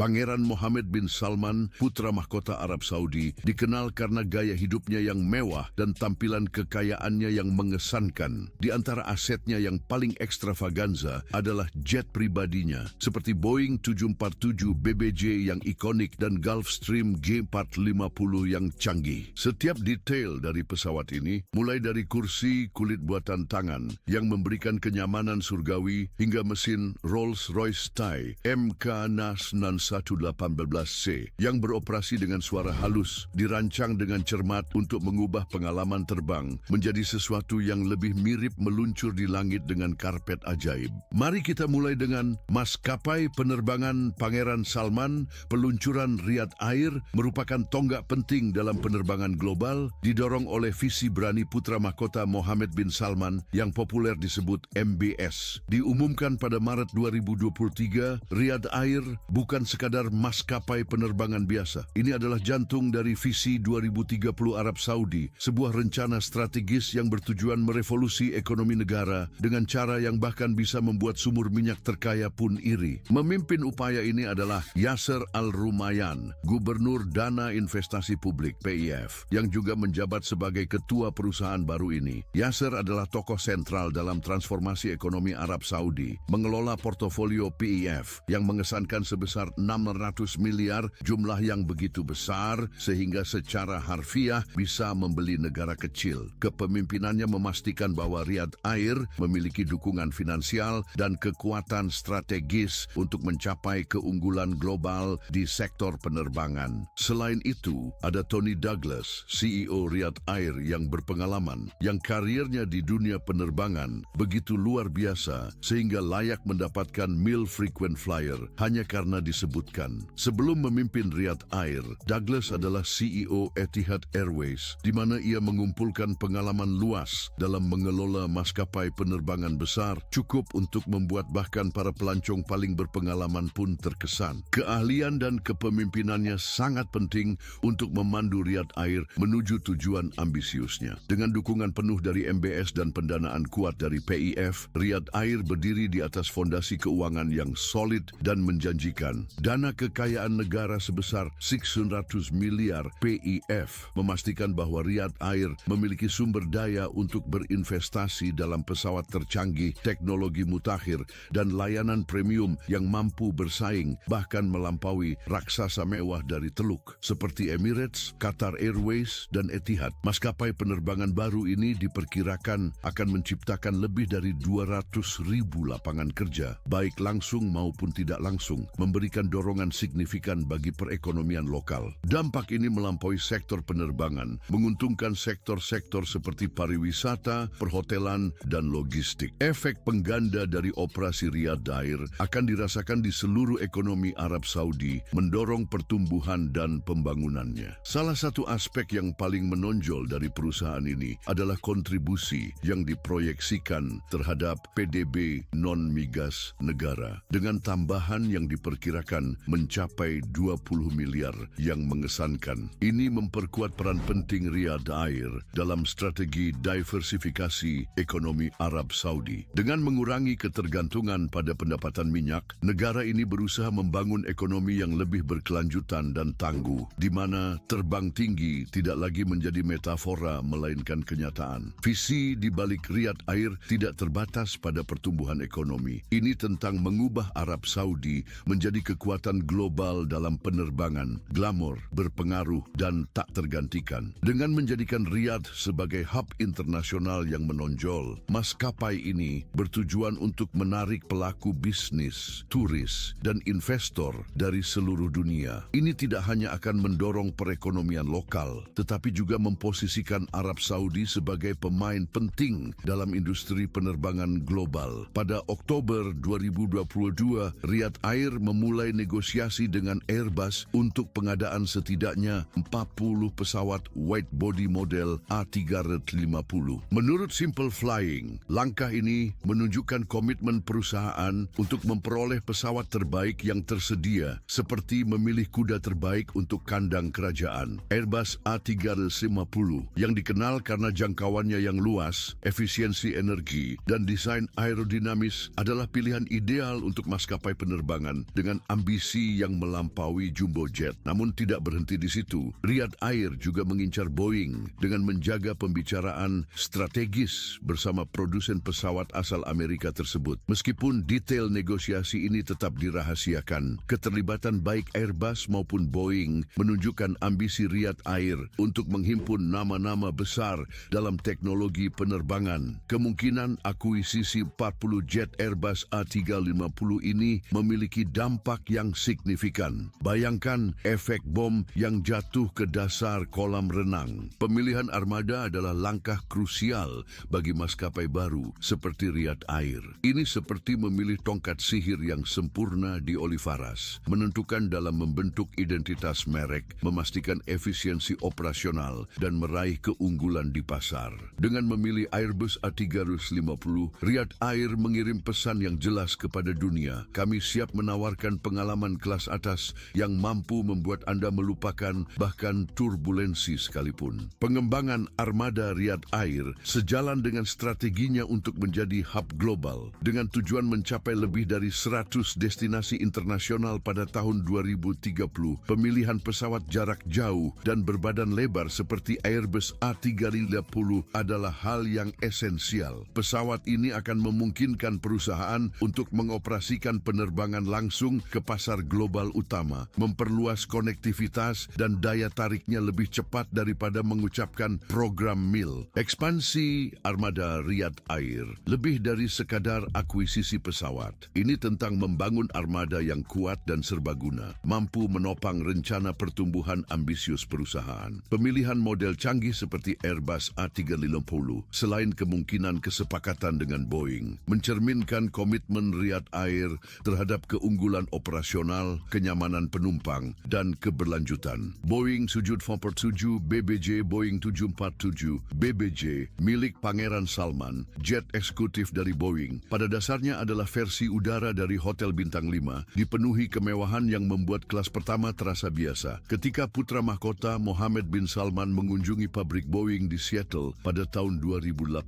Pangeran Mohammed bin Salman, putra mahkota Arab Saudi, dikenal karena gaya hidupnya yang mewah dan tampilan kekayaannya yang mengesankan. Di antara asetnya yang paling ekstravaganza adalah jet pribadinya, seperti Boeing 747 BBJ yang ikonik dan Gulfstream G450 yang canggih. Setiap detail dari pesawat ini, mulai dari kursi kulit buatan tangan yang memberikan kenyamanan surgawi hingga mesin Rolls-Royce Thai MK-NAS 118C yang beroperasi dengan suara halus, dirancang dengan cermat untuk mengubah pengalaman terbang menjadi sesuatu yang lebih mirip meluncur di langit dengan karpet ajaib. Mari kita mulai dengan maskapai penerbangan Pangeran Salman. Peluncuran Riyadh Air merupakan tonggak penting dalam penerbangan global, didorong oleh visi berani putra mahkota Mohammed bin Salman yang populer disebut MBS. Diumumkan pada Maret 2023, Riyadh Air bukan sekadar maskapai penerbangan biasa. Ini adalah jantung dari visi 2030 Arab Saudi, sebuah rencana strategis yang bertujuan merevolusi ekonomi negara dengan cara yang bahkan bisa membuat sumur minyak terkaya pun iri. Memimpin upaya ini adalah Yasser Al-Rumayyan, Gubernur Dana Investasi Publik (PIF), yang juga menjabat sebagai ketua perusahaan baru ini. Yasser adalah tokoh sentral dalam transformasi ekonomi Arab Saudi, mengelola portofolio PIF yang mengesankan sebesar 600 miliar, jumlah yang begitu besar sehingga secara harfiah bisa membeli negara kecil. Kepemimpinannya memastikan bahwa Riyadh Air memiliki dukungan finansial dan kekuatan strategis untuk mencapai keunggulan global di sektor penerbangan. Selain itu, ada Tony Douglas, CEO Riyadh Air yang berpengalaman, yang karirnya di dunia penerbangan begitu luar biasa sehingga layak mendapatkan Mil Frequent Flyer hanya karena disebutkan. Sebelum memimpin Riyadh Air, Douglas adalah CEO Etihad Airways, di mana ia mengumpulkan pengalaman luas dalam mengelola maskapai penerbangan besar, cukup untuk membuat bahkan para pelancong paling berpengalaman pun terkesan. Keahlian dan kepemimpinannya sangat penting untuk memandu Riyadh Air menuju tujuan ambisiusnya. Dengan dukungan penuh dari MBS dan pendanaan kuat dari PIF, Riyadh Air berdiri di atas fondasi keuangan yang solid dan menjanjikan. Dana kekayaan negara sebesar 600 miliar PIF memastikan bahwa Riyadh Air memiliki sumber daya untuk berinvestasi dalam pesawat tercanggih, teknologi mutakhir, dan layanan premium yang mampu bersaing bahkan melampaui raksasa mewah dari Teluk seperti Emirates, Qatar Airways, dan Etihad. Maskapai penerbangan baru ini diperkirakan akan menciptakan lebih dari 200.000 lapangan kerja, baik langsung maupun tidak langsung, memberikan dorongan signifikan bagi perekonomian lokal. Dampak ini melampaui sektor penerbangan, menguntungkan sektor-sektor seperti pariwisata, perhotelan, dan logistik. Efek pengganda dari operasi Riyadh Air akan dirasakan di seluruh ekonomi Arab Saudi, mendorong pertumbuhan dan pembangunannya. Salah satu aspek yang paling menonjol dari perusahaan ini adalah kontribusi yang diproyeksikan terhadap PDB non-migas negara, dengan tambahan yang diperkirakan mencapai 20 miliar yang mengesankan. Ini memperkuat peran penting Riyadh Air dalam strategi diversifikasi ekonomi Arab Saudi. Dengan mengurangi ketergantungan pada pendapatan minyak, negara ini berusaha membangun ekonomi yang lebih berkelanjutan dan tangguh, di mana terbang tinggi tidak lagi menjadi metafora melainkan kenyataan. Visi di balik Riyadh Air tidak terbatas pada pertumbuhan ekonomi. Ini tentang mengubah Arab Saudi menjadi kekuatan global dalam penerbangan, glamor, berpengaruh, dan tak tergantikan. Dengan menjadikan Riyadh sebagai hub internasional yang menonjol, maskapai ini bertujuan untuk menarik pelaku bisnis, turis, dan investor dari seluruh dunia. Ini tidak hanya akan mendorong perekonomian lokal, tetapi juga memposisikan Arab Saudi sebagai pemain penting dalam industri penerbangan global. Pada Oktober 2022, Riyadh Air memulai negosiasi dengan Airbus untuk pengadaan setidaknya 40 pesawat wide-body model A350. Menurut Simple Flying, langkah ini menunjukkan komitmen perusahaan untuk memperoleh pesawat terbaik yang tersedia, seperti memilih kuda terbaik untuk kandang kerajaan. Airbus A350 yang dikenal karena jangkauannya yang luas, efisiensi energi, dan desain aerodinamis adalah pilihan ideal untuk maskapai penerbangan dengan ambisi ambisi yang melampaui jumbo jet. Namun tidak berhenti di situ. Riyadh Air juga mengincar Boeing dengan menjaga pembicaraan strategis bersama produsen pesawat asal Amerika tersebut. Meskipun detail negosiasi ini tetap dirahasiakan, keterlibatan baik Airbus maupun Boeing menunjukkan ambisi Riyadh Air untuk menghimpun nama-nama besar dalam teknologi penerbangan. Kemungkinan akuisisi 40 jet Airbus A350 ini memiliki dampak yang signifikan. Bayangkan efek bom yang jatuh ke dasar kolam renang. Pemilihan armada adalah langkah krusial bagi maskapai baru seperti Riyadh Air. Ini seperti memilih tongkat sihir yang sempurna di Olivaras, menentukan dalam membentuk identitas merek, memastikan efisiensi operasional, dan meraih keunggulan di pasar. Dengan memilih Airbus A350, Riyadh Air mengirim pesan yang jelas kepada dunia. Kami siap menawarkan pengalaman kelas atas yang mampu membuat Anda melupakan bahkan turbulensi sekalipun. Pengembangan armada Riyadh Air sejalan dengan strateginya untuk menjadi hub global dengan tujuan mencapai lebih dari 100 destinasi internasional pada tahun 2030. Pemilihan pesawat jarak jauh dan berbadan lebar seperti Airbus A350 adalah hal yang esensial. Pesawat ini akan memungkinkan perusahaan untuk mengoperasikan penerbangan langsung ke pasar global utama, memperluas konektivitas dan daya tariknya lebih cepat daripada mengucapkan program mil. Ekspansi armada Riyadh Air lebih dari sekadar akuisisi pesawat. Ini tentang membangun armada yang kuat dan serbaguna, mampu menopang rencana pertumbuhan ambisius perusahaan. Pemilihan model canggih seperti Airbus A350, selain kemungkinan kesepakatan dengan Boeing, mencerminkan komitmen Riyadh Air terhadap keunggulan operasional, kenyamanan penumpang, dan keberlanjutan. Boeing 747 BBJ Boeing 747 BBJ milik Pangeran Salman, jet eksekutif dari Boeing, pada dasarnya adalah versi udara dari Hotel Bintang 5, dipenuhi kemewahan yang membuat kelas pertama terasa biasa. Ketika putra mahkota Mohammed bin Salman mengunjungi pabrik Boeing di Seattle pada tahun 2018,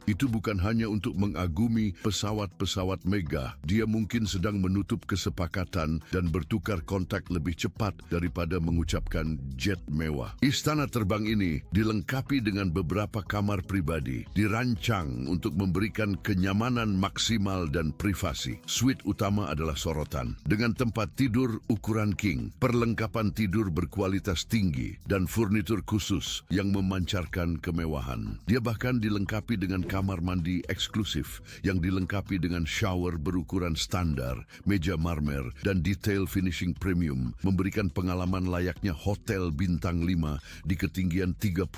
itu bukan hanya untuk mengagumi pesawat-pesawat megah. Dia mungkin sedang menutup kesepakatan dan bertukar kontak lebih cepat daripada mengucapkan jet mewah. Istana terbang ini dilengkapi dengan beberapa kamar pribadi, dirancang untuk memberikan kenyamanan maksimal dan privasi. Suite utama adalah sorotan, dengan tempat tidur ukuran king, perlengkapan tidur berkualitas tinggi, dan furnitur khusus yang memancarkan kemewahan. Dia bahkan dilengkapi dengan kamar mandi eksklusif yang dilengkapi dengan shower berukuran standar, meja marmer, dan detail finishing premium, memberikan pengalaman layaknya Hotel Bintang 5 di ketinggian 30.000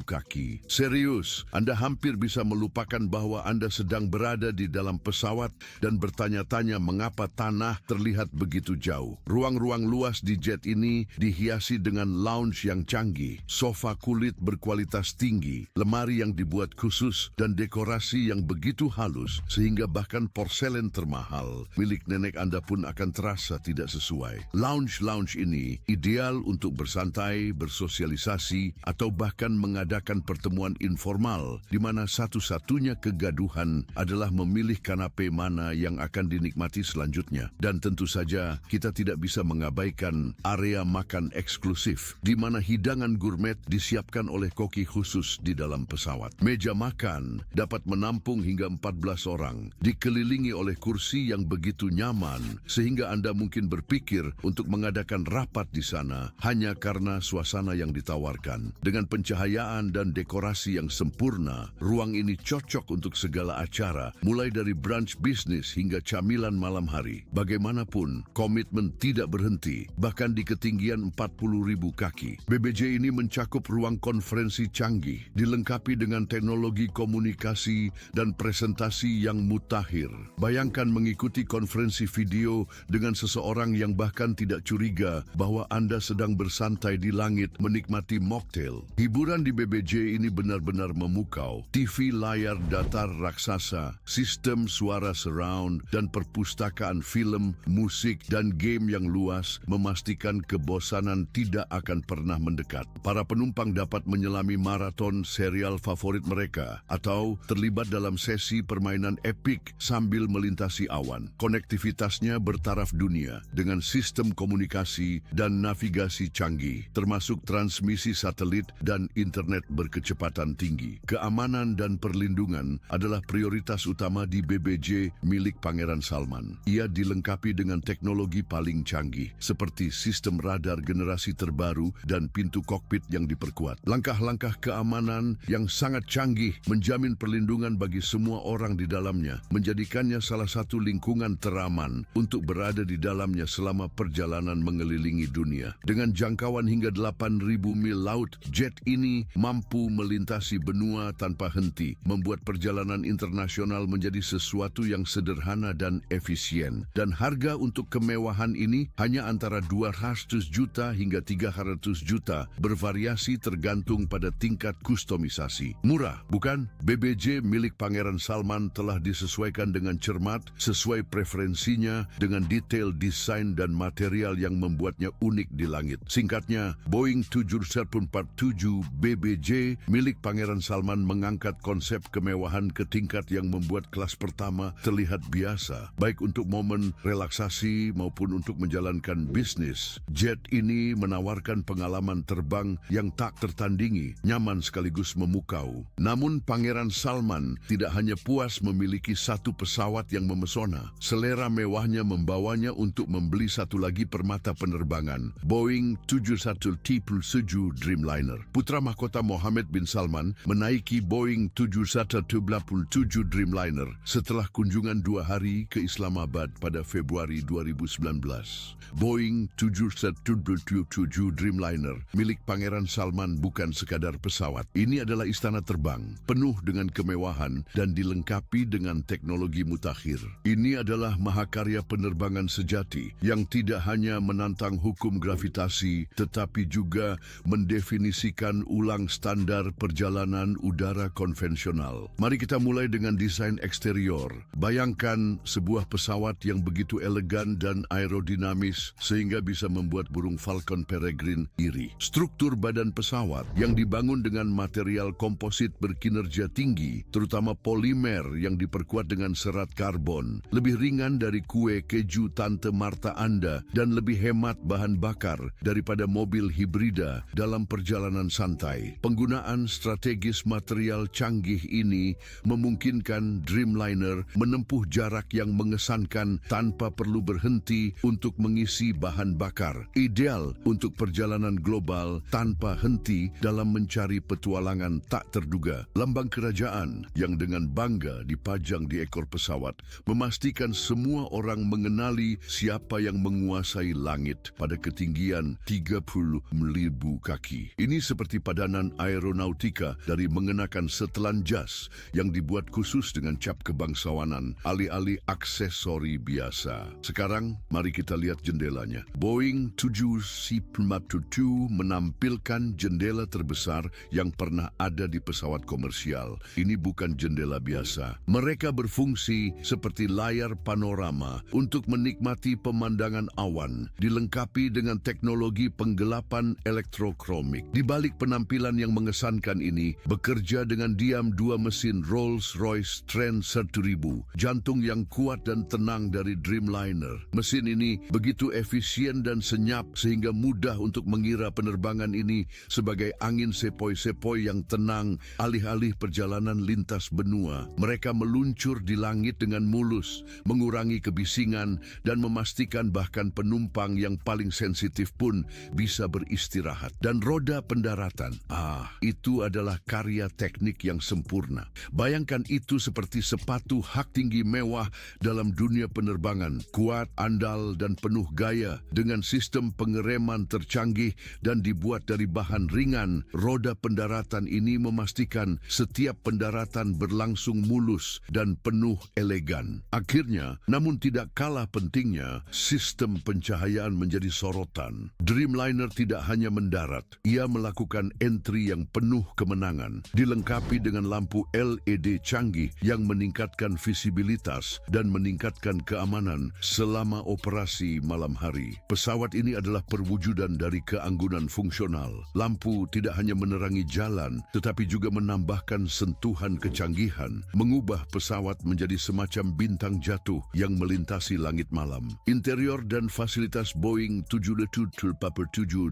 kaki. Serius, Anda hampir bisa melupakan bahwa Anda sedang berada di dalam pesawat dan bertanya-tanya mengapa tanah terlihat begitu jauh. Ruang-ruang luas di jet ini dihiasi dengan lounge yang canggih, sofa kulit berkualitas tinggi, lemari yang dibuat khusus, dan dekorasi yang begitu halus sehingga bahkan porselen termahal milik nenek Anda pun akan terasa tidak sesuai. Lounge ini ideal untuk bersantai, bersosialisasi, atau bahkan mengadakan pertemuan informal di mana satu-satunya kegaduhan adalah memilih kanape mana yang akan dinikmati selanjutnya. Dan tentu saja kita tidak bisa mengabaikan area makan eksklusif di mana hidangan gourmet disiapkan oleh koki khusus di dalam pesawat. Meja makan dapat menampung hingga 14 orang, dikelilingi oleh kursi yang begitu nyaman sehingga Anda mungkin berpikir untuk mengadakan rapat di sana hanya karena suasana yang ditawarkan. Dengan pencahayaan dan dekorasi yang sempurna, ruang ini cocok untuk segala acara, mulai dari brunch bisnis hingga camilan malam hari. Bagaimanapun, komitmen tidak berhenti, bahkan di ketinggian 40.000 kaki. BBJ ini mencakup ruang konferensi canggih, dilengkapi dengan teknologi komunikasi dan presentasi yang mutakhir. Bayangkan mengikuti konferensi video dengan seseorang yang bahkan tidak curiga bahwa Anda sedang bersantai di langit menikmati mocktail. Hiburan di BBJ ini benar-benar memukau. TV layar datar raksasa, sistem suara surround, dan perpustakaan film, musik, dan game yang luas memastikan kebosanan tidak akan pernah mendekat. Para penumpang dapat menyelami maraton serial favorit mereka atau terlibat dalam sesi permainan epik sambil melintasi awan. Konektivitasnya bertambah taraf dunia dengan sistem komunikasi dan navigasi canggih, termasuk transmisi satelit dan internet berkecepatan tinggi. Keamanan dan perlindungan adalah prioritas utama di BBJ milik Pangeran Salman. Ia dilengkapi dengan teknologi paling canggih, seperti sistem radar generasi terbaru dan pintu kokpit yang diperkuat. Langkah-langkah keamanan yang sangat canggih menjamin perlindungan bagi semua orang di dalamnya, menjadikannya salah satu lingkungan teraman untuk berada di dalamnya selama perjalanan mengelilingi dunia. Dengan jangkauan hingga 8.000 mil laut, jet ini mampu melintasi benua tanpa henti, membuat perjalanan internasional menjadi sesuatu yang sederhana dan efisien. Dan harga untuk kemewahan ini hanya antara 200 juta hingga 300 juta, bervariasi tergantung pada tingkat kustomisasi. Murah, bukan? BBJ milik Pangeran Salman telah disesuaikan dengan cermat sesuai preferensinya dengan detail desain dan material yang membuatnya unik di langit. Singkatnya, Boeing 747 BBJ milik Pangeran Salman mengangkat konsep kemewahan ke tingkat yang membuat kelas pertama terlihat biasa, baik untuk momen relaksasi maupun untuk menjalankan bisnis. Jet ini menawarkan pengalaman terbang yang tak tertandingi, nyaman sekaligus memukau. Namun Pangeran Salman tidak hanya puas memiliki satu pesawat yang memesona. Selera mewahnya membawanya untuk membeli satu lagi permata penerbangan, Boeing 737 Dreamliner. Putra mahkota Mohammed bin Salman menaiki Boeing 737 Dreamliner setelah kunjungan 2 hari ke Islamabad pada Februari 2019. Boeing 737 Dreamliner milik Pangeran Salman bukan sekadar pesawat. Ini adalah istana terbang, penuh dengan kemewahan dan dilengkapi dengan teknologi mutakhir. Ini adalah mahakarya penerbangan sejati yang tidak hanya menantang hukum gravitasi, tetapi juga mendefinisikan ulang standar perjalanan udara konvensional. Mari kita mulai dengan desain eksterior. Bayangkan sebuah pesawat yang begitu elegan dan aerodinamis sehingga bisa membuat burung Falcon Peregrine iri. Struktur badan pesawat yang dibangun dengan material komposit berkinerja tinggi, terutama polimer yang diperkuat dengan serat karbon, lebih ringan dari kue keju Tante Marta Anda dan lebih hemat bahan bakar daripada mobil hibrida dalam perjalanan santai. Penggunaan strategis material canggih ini memungkinkan Dreamliner menempuh jarak yang mengesankan tanpa perlu berhenti untuk mengisi bahan bakar. Ideal untuk perjalanan global tanpa henti dalam mencari petualangan tak terduga. Lambang kerajaan yang dengan bangga dipajang di ekor pesawat memastikan semua orang mengenali siapa yang menguasai langit pada ketinggian 30.000 kaki. Ini seperti padanan aeronautika dari mengenakan setelan jas yang dibuat khusus dengan cap kebangsawanan, alih-alih aksesori biasa. Sekarang, mari kita lihat jendelanya. Boeing 737 menampilkan jendela terbesar yang pernah ada di pesawat komersial. Ini bukan jendela biasa. Mereka berfungsi seperti layar panorama untuk menikmati pemandangan awan, dilengkapi dengan teknologi penggelapan elektrokromik. Di balik penampilan yang mengesankan ini, bekerja dengan diam 2 mesin Rolls-Royce Trent 1000, jantung yang kuat dan tenang dari Dreamliner. Mesin ini begitu efisien dan senyap sehingga mudah untuk mengira penerbangan ini sebagai angin sepoi-sepoi yang tenang alih-alih perjalanan lintas benua. Mereka meluncur di langit dengan mulus, mengurangi kebisingan dan memastikan bahkan penumpang yang paling sensitif pun bisa beristirahat. Dan roda pendaratan, itu adalah karya teknik yang sempurna. Bayangkan itu seperti sepatu hak tinggi mewah dalam dunia penerbangan, kuat, andal dan penuh gaya dengan sistem pengereman tercanggih dan dibuat dari bahan ringan. Roda pendaratan ini memastikan setiap pendaratan berlangsung mulus dan penuh elegan. Akhirnya, namun tidak kalah pentingnya, sistem pencahayaan menjadi sorotan. Dreamliner tidak hanya mendarat, ia melakukan entry yang penuh kemenangan, dilengkapi dengan lampu LED canggih yang meningkatkan visibilitas dan meningkatkan keamanan selama operasi malam hari. Pesawat ini adalah perwujudan dari keanggunan fungsional. Lampu tidak hanya menerangi jalan, tetapi juga menambahkan sentuhan kecanggihan, mengubah pesawat menjadi semacam bintang jatuh yang melintasi langit langit malam. Interior dan fasilitas Boeing 737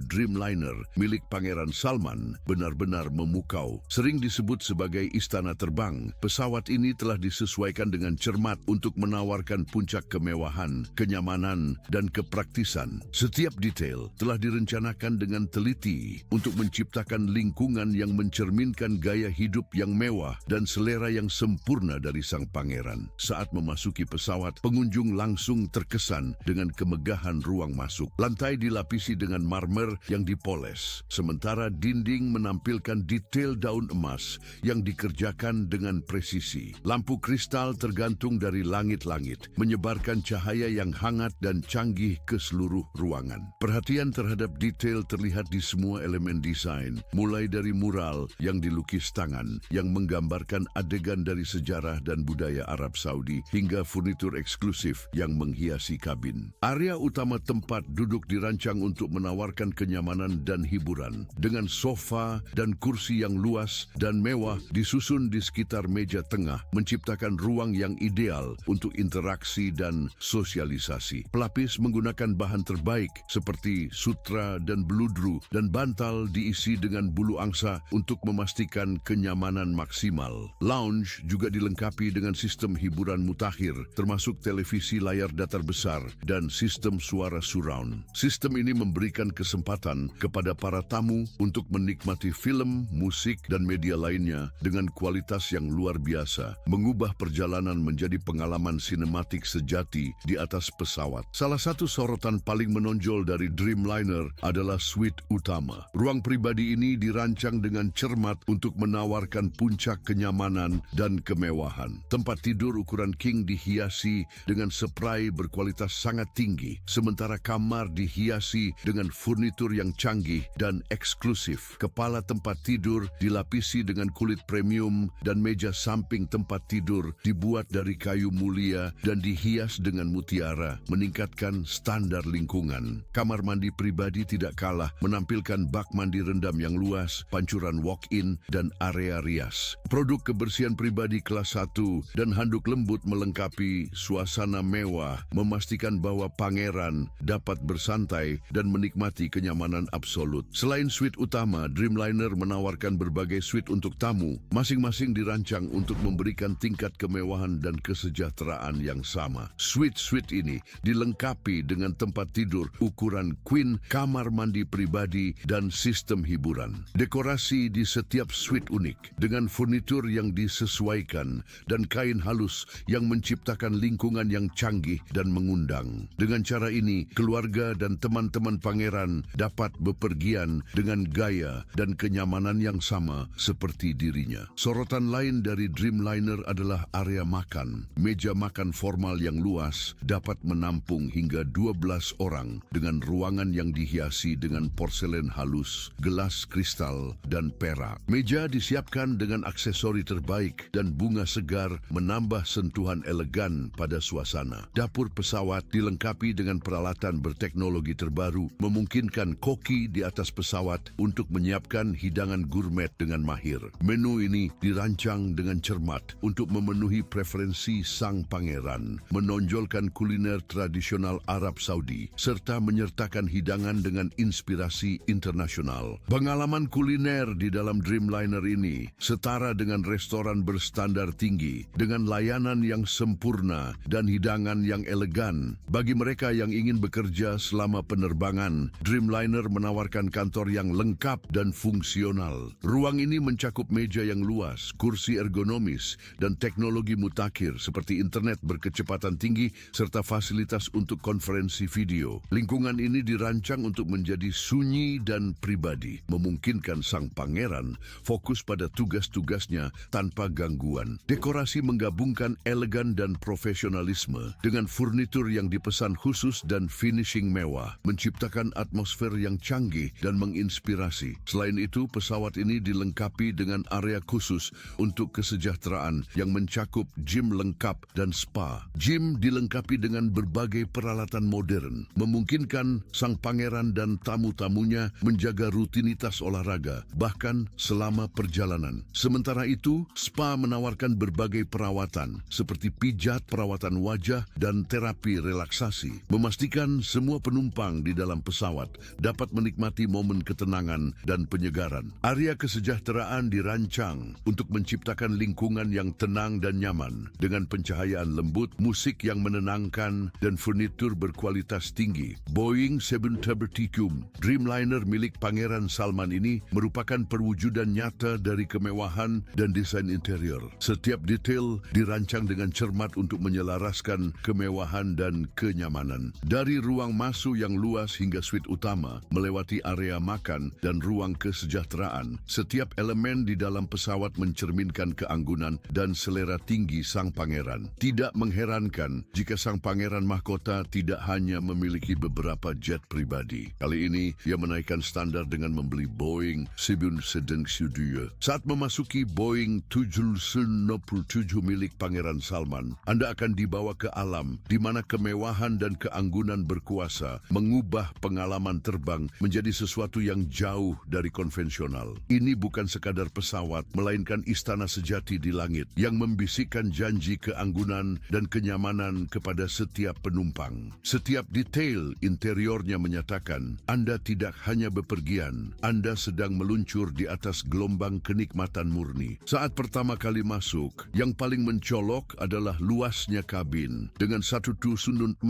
Dreamliner milik Pangeran Salman benar-benar memukau. Sering disebut sebagai istana terbang, pesawat ini telah disesuaikan dengan cermat untuk menawarkan puncak kemewahan, kenyamanan, dan kepraktisan. Setiap detail telah direncanakan dengan teliti untuk menciptakan lingkungan yang mencerminkan gaya hidup yang mewah dan selera yang sempurna dari sang pangeran. Saat memasuki pesawat, pengunjung langsung terkesan dengan kemegahan ruang masuk. Lantai dilapisi dengan marmer yang dipoles, sementara dinding menampilkan detail daun emas yang dikerjakan dengan presisi. Lampu kristal tergantung dari langit-langit, menyebarkan cahaya yang hangat dan canggih ke seluruh ruangan. Perhatian terhadap detail terlihat di semua elemen desain, mulai dari mural yang dilukis tangan, yang menggambarkan adegan dari sejarah dan budaya Arab Saudi, hingga furnitur eksklusif yang menghiasi kabin. Area utama tempat duduk dirancang untuk menawarkan kenyamanan dan hiburan, dengan sofa dan kursi yang luas dan mewah disusun di sekitar meja tengah, menciptakan ruang yang ideal untuk interaksi dan sosialisasi. Pelapis menggunakan bahan terbaik seperti sutra dan beludru, dan bantal diisi dengan bulu angsa untuk memastikan kenyamanan maksimal. Lounge juga dilengkapi dengan sistem hiburan mutakhir, termasuk televisi layar datar besar dan sistem suara surround. Sistem ini memberikan kesempatan kepada para tamu untuk menikmati film, musik, dan media lainnya dengan kualitas yang luar biasa, mengubah perjalanan menjadi pengalaman sinematik sejati di atas pesawat. Salah satu sorotan paling menonjol dari Dreamliner adalah suite utama. Ruang pribadi ini dirancang dengan cermat untuk menawarkan puncak kenyamanan dan kemewahan. Tempat tidur ukuran king dihiasi dengan spray berkualitas sangat tinggi, sementara kamar dihiasi dengan furnitur yang canggih dan eksklusif. Kepala tempat tidur dilapisi dengan kulit premium dan meja samping tempat tidur dibuat dari kayu mulia dan dihias dengan mutiara, meningkatkan standar lingkungan. Kamar mandi pribadi tidak kalah, menampilkan bak mandi rendam yang luas, pancuran walk-in, dan area rias. Produk kebersihan pribadi kelas 1 dan handuk lembut melengkapi suasana mewah, memastikan bahwa pangeran dapat bersantai dan menikmati kenyamanan absolut. Selain suite utama, Dreamliner menawarkan berbagai suite untuk tamu, masing-masing dirancang untuk memberikan tingkat kemewahan dan kesejahteraan yang sama. Suite-suite ini dilengkapi dengan tempat tidur ukuran queen, kamar mandi pribadi, dan sistem hiburan. Dekorasi di setiap suite unik, dengan furnitur yang disesuaikan dan kain halus yang menciptakan lingkungan yang canggih dan mengundang. Dengan cara ini, keluarga dan teman-teman pangeran dapat bepergian dengan gaya dan kenyamanan yang sama seperti dirinya. Sorotan lain dari Dreamliner adalah area makan. Meja makan formal yang luas dapat menampung hingga 12 orang dengan ruangan yang dihiasi dengan porselen halus, gelas kristal, dan perak. Meja disiapkan dengan aksesori terbaik dan bunga segar menambah sentuhan elegan pada suasana. Dapur pesawat dilengkapi dengan peralatan berteknologi terbaru, memungkinkan koki di atas pesawat untuk menyiapkan hidangan gourmet dengan mahir. Menu ini dirancang dengan cermat untuk memenuhi preferensi sang pangeran, menonjolkan kuliner tradisional Arab Saudi, serta menyertakan hidangan dengan inspirasi internasional. Pengalaman kuliner di dalam Dreamliner ini setara dengan restoran berstandar tinggi, dengan layanan yang sempurna dan hidangan yang elegan. Bagi mereka yang ingin bekerja selama penerbangan, Dreamliner menawarkan kantor yang lengkap dan fungsional. Ruang ini mencakup meja yang luas, kursi ergonomis, dan teknologi mutakhir seperti internet berkecepatan tinggi serta fasilitas untuk konferensi video. Lingkungan ini dirancang untuk menjadi sunyi dan pribadi, memungkinkan sang pangeran fokus pada tugas-tugasnya tanpa gangguan. Dekorasi menggabungkan elegan dan profesionalisme dengan furnitur yang dipesan khusus dan finishing mewah, menciptakan atmosfer yang canggih dan menginspirasi. Selain itu, pesawat ini dilengkapi dengan area khusus untuk kesejahteraan yang mencakup gym lengkap dan spa. Gym dilengkapi dengan berbagai peralatan modern, memungkinkan sang pangeran dan tamu-tamunya menjaga rutinitas olahraga, bahkan selama perjalanan. Sementara itu, spa menawarkan berbagai perawatan seperti pijat, perawatan wajah, dan dan terapi relaksasi, memastikan semua penumpang di dalam pesawat dapat menikmati momen ketenangan dan penyegaran. Area kesejahteraan dirancang untuk menciptakan lingkungan yang tenang dan nyaman dengan pencahayaan lembut, musik yang menenangkan, dan furnitur berkualitas tinggi. Boeing 737 Dreamliner milik Pangeran Salman ini merupakan perwujudan nyata dari kemewahan dan desain interior. Setiap detail dirancang dengan cermat untuk menyelaraskan kemewahan dan kenyamanan. Dari ruang masuk yang luas hingga suite utama, melewati area makan dan ruang kesejahteraan, setiap elemen di dalam pesawat mencerminkan keanggunan dan selera tinggi sang pangeran. Tidak mengherankan jika sang pangeran mahkota tidak hanya memiliki beberapa jet pribadi. Kali ini, ia menaikkan standar dengan membeli Boeing 737. Saat memasuki Boeing 797 milik Pangeran Salman, Anda akan dibawa ke alam di mana kemewahan dan keanggunan berkuasa mengubah pengalaman terbang menjadi sesuatu yang jauh dari konvensional. Ini bukan sekadar pesawat, melainkan istana sejati di langit yang membisikkan janji keanggunan dan kenyamanan kepada setiap penumpang. Setiap detail interiornya menyatakan Anda tidak hanya bepergian, Anda sedang meluncur di atas gelombang kenikmatan murni. Saat pertama kali masuk, yang paling mencolok adalah luasnya kabin dengan satu dusun 6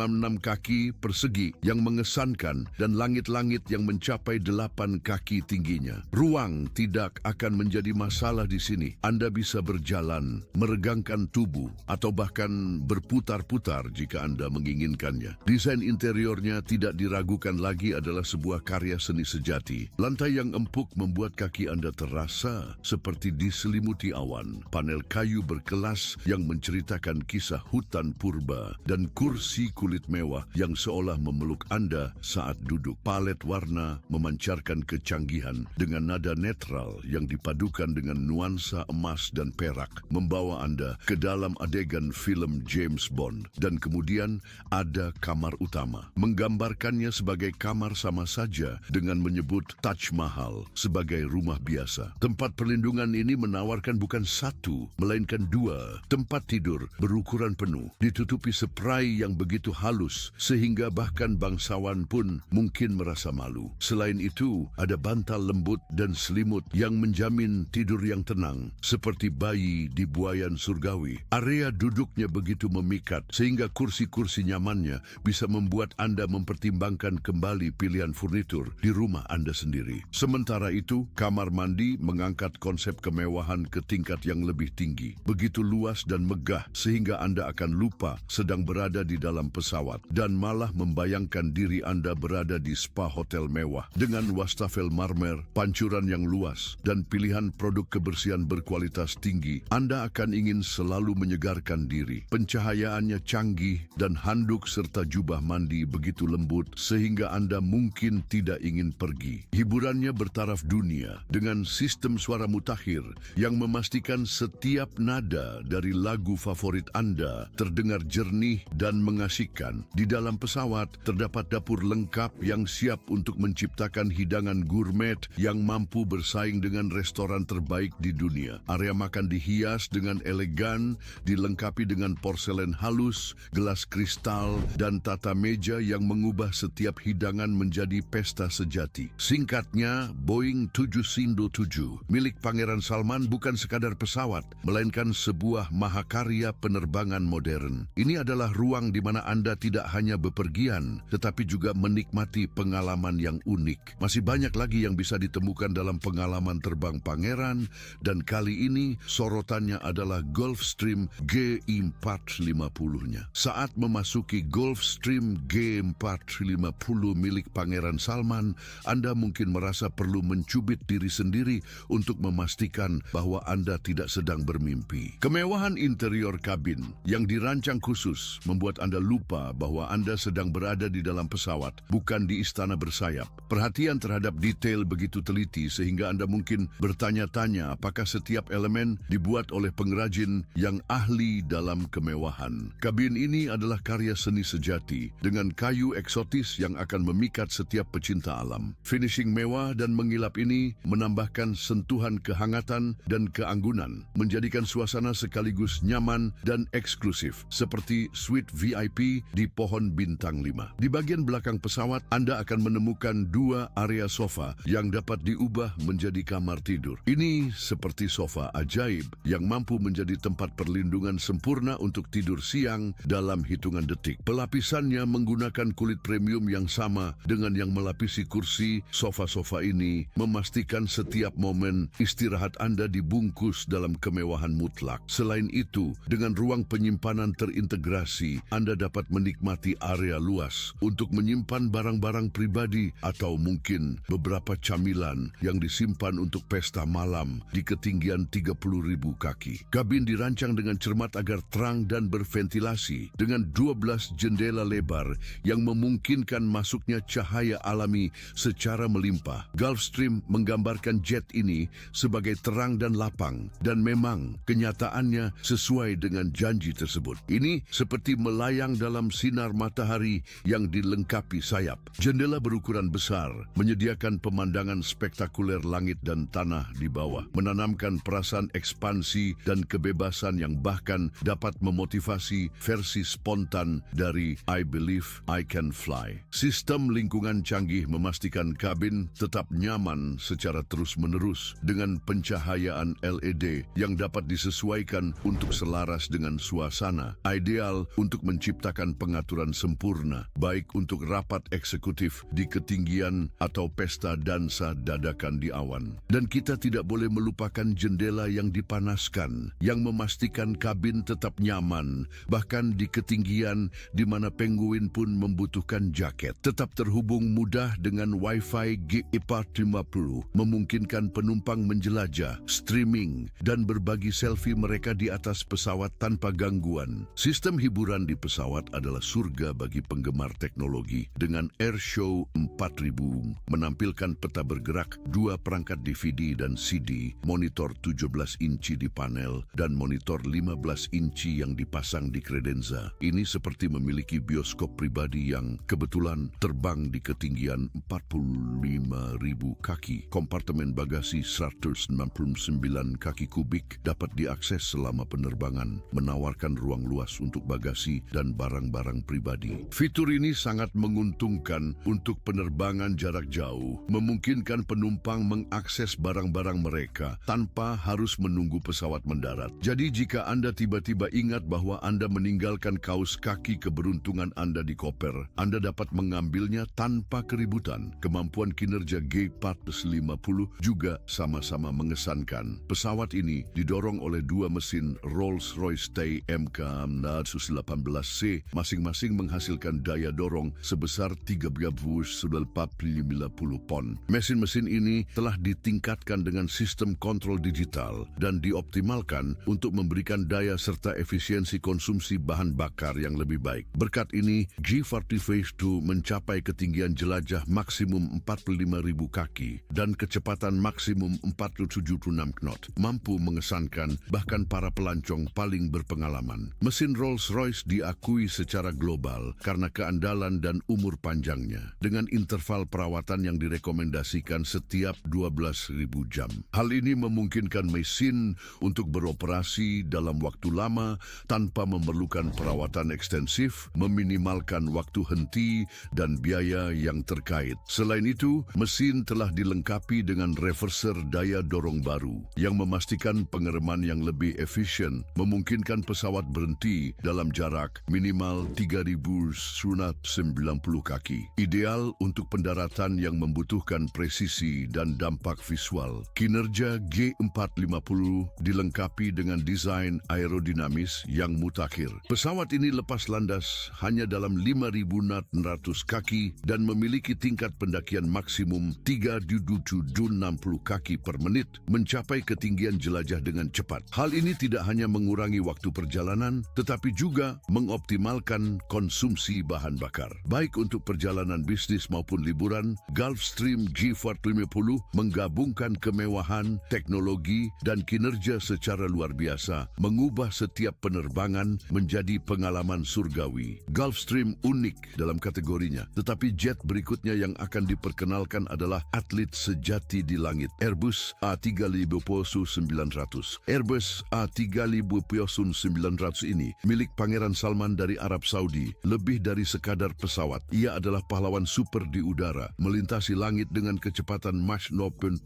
kaki persegi yang mengesankan dan langit-langit yang mencapai 8 kaki tingginya. Ruang tidak akan menjadi masalah di sini. Anda bisa berjalan, meregangkan tubuh, atau bahkan berputar-putar jika Anda menginginkannya. Desain interiornya tidak diragukan lagi adalah sebuah karya seni sejati. Lantai yang empuk membuat kaki Anda terasa seperti diselimuti awan. Panel kayu berkelas yang menceritakan kisah hutan purba dan kursi kulit mewah yang seolah memeluk Anda saat duduk. Palet warna memancarkan kecanggihan dengan nada netral yang dipadukan dengan nuansa emas dan perak, membawa Anda ke dalam adegan film James Bond. Dan kemudian ada kamar utama, menggambarkannya sebagai kamar sama saja dengan menyebut Taj Mahal sebagai rumah biasa. Tempat perlindungan ini menawarkan bukan satu, melainkan 2 tempat tidur berukuran penuh, ditutupi spray yang begitu halus sehingga bahkan bangsawan pun mungkin merasa malu. Selain itu, ada bantal lembut dan selimut yang menjamin tidur yang tenang, seperti bayi di buayan surgawi. Area duduknya begitu memikat sehingga kursi-kursi nyamannya bisa membuat Anda mempertimbangkan kembali pilihan furnitur di rumah Anda sendiri. Sementara itu, kamar mandi mengangkat konsep kemewahan ke tingkat yang lebih tinggi. Begitu luas dan megah sehingga Anda akan lupa sedang berada di dalam pesawat dan malah membayangkan diri Anda berada di spa hotel mewah dengan wastafel marmer, pancuran yang luas, dan pilihan produk kebersihan berkualitas tinggi. Anda akan ingin selalu menyegarkan diri. Pencahayaannya canggih dan handuk serta jubah mandi begitu lembut sehingga Anda mungkin tidak ingin pergi. Hiburannya bertaraf dunia dengan sistem suara mutakhir yang memastikan setiap nada dari lagu favorit Anda terdengar jernih dan mengasihkan. Di dalam pesawat terdapat dapur lengkap yang siap untuk menciptakan hidangan gourmet yang mampu bersaing dengan restoran terbaik di dunia. Area makan dihias dengan elegan, dilengkapi dengan porselen halus, gelas kristal, dan tata meja yang mengubah setiap hidangan menjadi pesta sejati. Singkatnya, Boeing 737 milik Pangeran Salman bukan sekadar pesawat, melainkan sebuah mahakarya penerbangan modern. Ini adalah ruang di mana Anda tidak hanya bepergian, tetapi juga menikmati pengalaman yang unik. Masih banyak lagi yang bisa ditemukan dalam pengalaman terbang Pangeran, dan kali ini sorotannya adalah Gulfstream G450-nya. Saat memasuki Gulfstream G450 milik Pangeran Salman, Anda mungkin merasa perlu mencubit diri sendiri untuk memastikan bahwa Anda tidak sedang bermimpi. Kemewahan interior kabin yang dirancang khusus membuat Anda lupa bahwa Anda sedang berada di dalam pesawat, bukan di istana bersayap. Perhatian terhadap detail begitu teliti sehingga Anda mungkin bertanya-tanya apakah setiap elemen dibuat oleh pengrajin yang ahli dalam kemewahan. Kabin ini adalah karya seni sejati dengan kayu eksotis yang akan memikat setiap pecinta alam. Finishing mewah dan mengilap ini menambahkan sentuhan kehangatan dan keanggunan, menjadikan suasana sekaligus nyaman dan eksklusif, seperti menikmati suite VIP di pohon bintang 5. Di bagian belakang pesawat, Anda akan menemukan 2 area sofa yang dapat diubah menjadi kamar tidur. Ini seperti sofa ajaib yang mampu menjadi tempat perlindungan sempurna untuk tidur siang dalam hitungan detik. Pelapisannya menggunakan kulit premium yang sama dengan yang melapisi kursi. Sofa-sofa ini memastikan setiap momen istirahat Anda dibungkus dalam kemewahan mutlak. Selain itu, dengan ruang penyimpanan terintegrasi, Anda dapat menikmati area luas untuk menyimpan barang-barang pribadi atau mungkin beberapa camilan yang disimpan untuk pesta malam di ketinggian 30.000 kaki. Kabin dirancang dengan cermat agar terang dan berventilasi dengan 12 jendela lebar yang memungkinkan masuknya cahaya alami secara melimpah. Gulfstream menggambarkan jet ini sebagai terang dan lapang, dan memang kenyataannya sesuai dengan janji tersebut. Ini seperti melayang dalam sinar matahari yang dilengkapi sayap. Jendela berukuran besar menyediakan pemandangan spektakuler langit dan tanah di bawah, menanamkan perasaan ekspansi dan kebebasan yang bahkan dapat memotivasi versi spontan dari I Believe I Can Fly. Sistem lingkungan canggih memastikan kabin tetap nyaman secara terus-menerus dengan pencahayaan LED yang dapat disesuaikan untuk selaras dengan suasana, ideal untuk menciptakan pengaturan sempurna, baik untuk rapat eksekutif di ketinggian atau pesta dansa dadakan di awan. Dan kita tidak boleh melupakan jendela yang dipanaskan, yang memastikan kabin tetap nyaman, bahkan di ketinggian di mana penguin pun membutuhkan jaket. Tetap terhubung mudah dengan Wi-Fi G450, memungkinkan penumpang menjelajah, streaming, dan berbagi selfie mereka di atas pesawat tanpa gangguan. Sistem hiburan di pesawat adalah surga bagi penggemar teknologi. Dengan AirShow 4000 menampilkan peta bergerak, 2 perangkat DVD dan CD, monitor 17 inci di panel, dan monitor 15 inci yang dipasang di kredenza. Ini seperti memiliki bioskop pribadi yang kebetulan terbang di ketinggian 45.000 kaki. Kompartemen bagasi 199 kaki kubik dapat diakses selama penerbangan, menawarkan ruang luas untuk bagasi dan barang-barang pribadi. Fitur ini sangat menguntungkan untuk penerbangan jarak jauh, memungkinkan penumpang mengakses barang-barang mereka tanpa harus menunggu pesawat mendarat. Jadi jika Anda tiba-tiba ingat bahwa Anda meninggalkan kaos kaki keberuntungan Anda di koper, Anda dapat mengambilnya tanpa keributan. Kemampuan kinerja G450 juga sama-sama mengesankan. Pesawat ini didorong oleh 2 mesin Rolls-Royce TMK-918C, masing-masing menghasilkan daya dorong sebesar 3,450 pon. Mesin-mesin ini telah ditingkatkan dengan sistem kontrol digital dan dioptimalkan untuk memberikan daya serta efisiensi konsumsi bahan bakar yang lebih baik. Berkat ini, G40 Phase 2 mencapai ketinggian jelajah maksimum 45.000 kaki dan kecepatan maksimum 476 knot, mampu mengesankan bahkan para pelancong paling berpengalaman. Mesin Rolls-Royce diakui secara global karena keandalan dan umur panjangnya, dengan interval perawatan yang direkomendasikan setiap 12.000 jam. Hal ini memungkinkan mesin untuk beroperasi dalam waktu lama tanpa memerlukan perawatan ekstensif, meminimalkan waktu henti dan biaya yang terkait. Selain itu, mesin telah dilengkapi dengan reverser daya dorong baru yang memastikan pengereman yang lebih efisien, memungkinkan pesawat berhenti dalam jarak minimal 3.190 kaki. Ideal untuk pendaratan yang membutuhkan presisi dan dampak visual. Kinerja G450 dilengkapi dengan desain aerodinamis yang mutakhir. Pesawat ini lepas landas hanya dalam 5.600 kaki dan memiliki tingkat pendakian maksimum 3.760 kaki per menit, mencapai ketinggian jelajah dengan cepat. Hal ini tidak hanya mengurangi waktu perjalanan, tetapi juga mengoptimalkan konsumsi bahan bakar. Baik untuk perjalanan bisnis maupun liburan, Gulfstream G450 menggabungkan kemewahan, teknologi, dan kinerja secara luar biasa, mengubah setiap penerbangan menjadi pengalaman surgawi. Gulfstream unik dalam kategorinya, tetapi jet berikutnya yang akan diperkenalkan adalah atlet sejati di langit, Airbus A350-900. Airbus A350-900 ini milik Pangeran Salman dari Arab Saudi lebih dari sekadar pesawat. Ia adalah pahlawan super di udara, melintasi langit dengan kecepatan Mach 0.49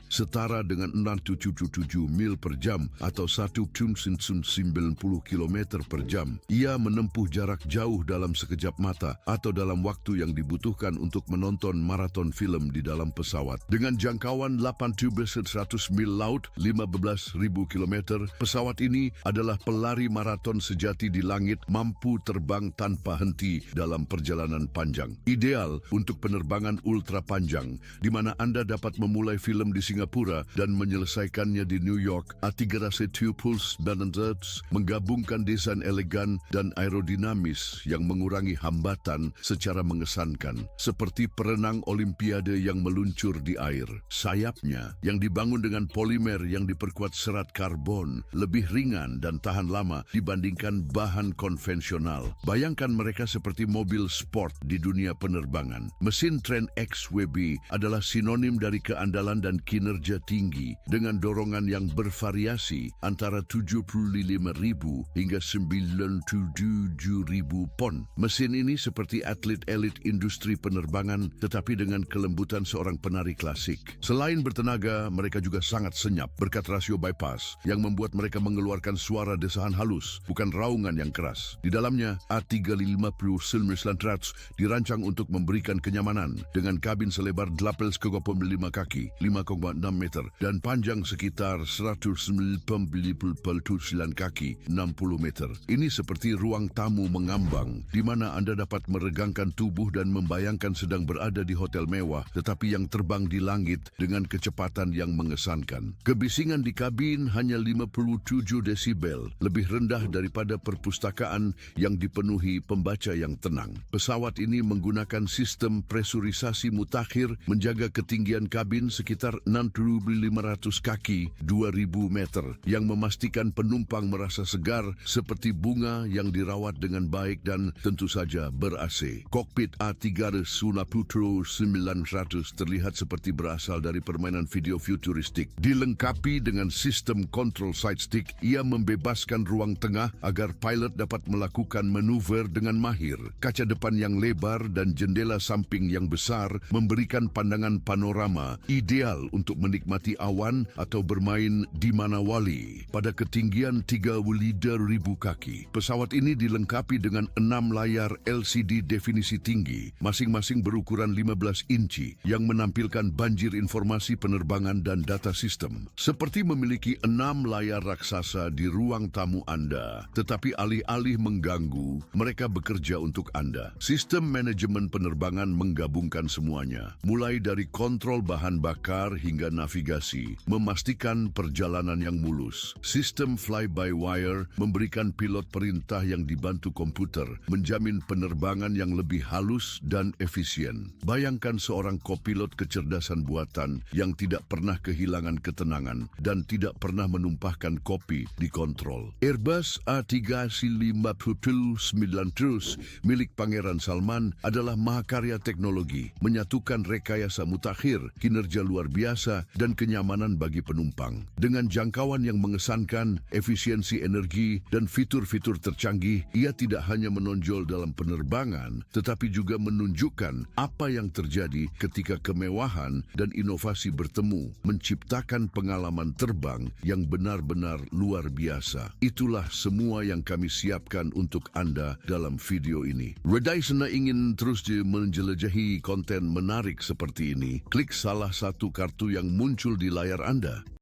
setara dengan 677 mil per jam atau 1,90 km per jam. Ia menempuh jarak jauh dalam sekejap mata atau dalam waktu yang dibutuhkan untuk menonton maraton film di dalam pesawat. Dengan jangkauan 8.100 mil laut, 15.000 km, pesawat ini adalah pelari maraton sejati di langit, mampu terbang tanpa henti dalam perjalanan panjang. Ideal untuk penerbangan ultra panjang, di mana Anda dapat memulai film di Singapura dan menyelesaikannya di New York. A320 Pulse Bandits menggabungkan desain elegan dan aerodinamis yang mengurangi hambatan secara mengesankan, seperti perenang Olimpiade yang meluncur di air. Sayapnya yang dibangun dengan polimer yang diperkuat serat karbon lebih ringan dan tahan lama dibandingkan bahan konvensional. Bayangkan mereka seperti mobil sport di dunia penerbangan. Mesin Trent XWB adalah sinonim dari keandalan dan kinerja tinggi dengan dorongan yang bervariasi antara 75.000 hingga 97.000 pon. Mesin ini seperti atlet elit industri penerbangan tetapi dengan kelembutan seorang penari klasik. Selain bertenaga, mereka juga sangat senyap berkat rasio bypass yang membuat mereka mengeluarkan suara desahan halus, bukan raungan yang keras. Di dalamnya, A350-900 dirancang untuk memberikan kenyamanan dengan kabin selebar 8,5 kaki, 5,6 meter, dan panjang sekitar 190 kaki, 60 meter. Ini seperti ruang tamu mengambang, di mana Anda dapat meregangkan tubuh dan membayangkan sedang berada di hotel mewah, tetapi yang terbang di langit dengan kecepatan yang mengesankan. Kebisingan di kabin hanya 57 desibel, lebih rendah daripada perpustakaan yang dipenuhi pembaca yang tenang. Pesawat ini menggunakan sistem presurisasi mutakhir menjaga ketinggian kabin sekitar 6.500 kaki, 2.000 meter, yang memastikan penumpang merasa segar seperti bunga yang dirawat dengan baik dan tentu saja ber-AC. Kokpit A350-900 terlihat seperti berasal dari permainan video futuristik. Dilengkapi dengan sistem kontrol side stick, ia membebaskan ruang tengah agar pilot dapat melakukan manuver dengan mahir. Kaca depan yang lebar dan jendela samping yang besar memberikan pandangan panorama ideal untuk menikmati awan atau bermain di Manawali pada ketinggian 32.000 kaki. Pesawat ini dilengkapi dengan 6 layar LCD definisi tinggi, masing-masing berukuran 15 inci yang menampilkan banjir informasi penerbangan dan data sistem. Seperti memiliki 6 layar raksasa di ruang tamu Anda, tetapi alih-alih mengganggu, mereka bekerja untuk Anda. Sistem manajemen penerbangan menggabungkan semuanya, mulai dari kontrol bahan bakar hingga navigasi, memastikan perjalanan yang mulus. Sistem fly-by-wire memberikan pilot perintah yang dibantu komputer, menjamin penerbangan yang lebih halus dan efisien. Bayangkan seorang kopilot kecerdasan buatan yang tidak pernah kehilangan ketenangan dan tidak pernah menumpahkan kopi di kontrol. Airbus A350-900 milik Pangeran Salman adalah mahakarya teknologi, menyatukan rekayasa mutakhir, kinerja luar biasa, dan kenyamanan bagi penumpang. Dengan jangkauan yang mengesankan, efisiensi energi, dan fitur-fitur tercanggih, ia tidak hanya menonjol dalam penerbangan, tetapi juga menunjukkan apa yang terjadi ketika kemewahan dan inovasi bertemu, menciptakan pengalaman terbang yang benar-benar luar biasa. Itulah semua yang kami siapkan untuk Anda dalam video ini. Redai Sena ingin terus menjelajahi konten menarik seperti ini. Klik salah satu kartu yang muncul di layar Anda.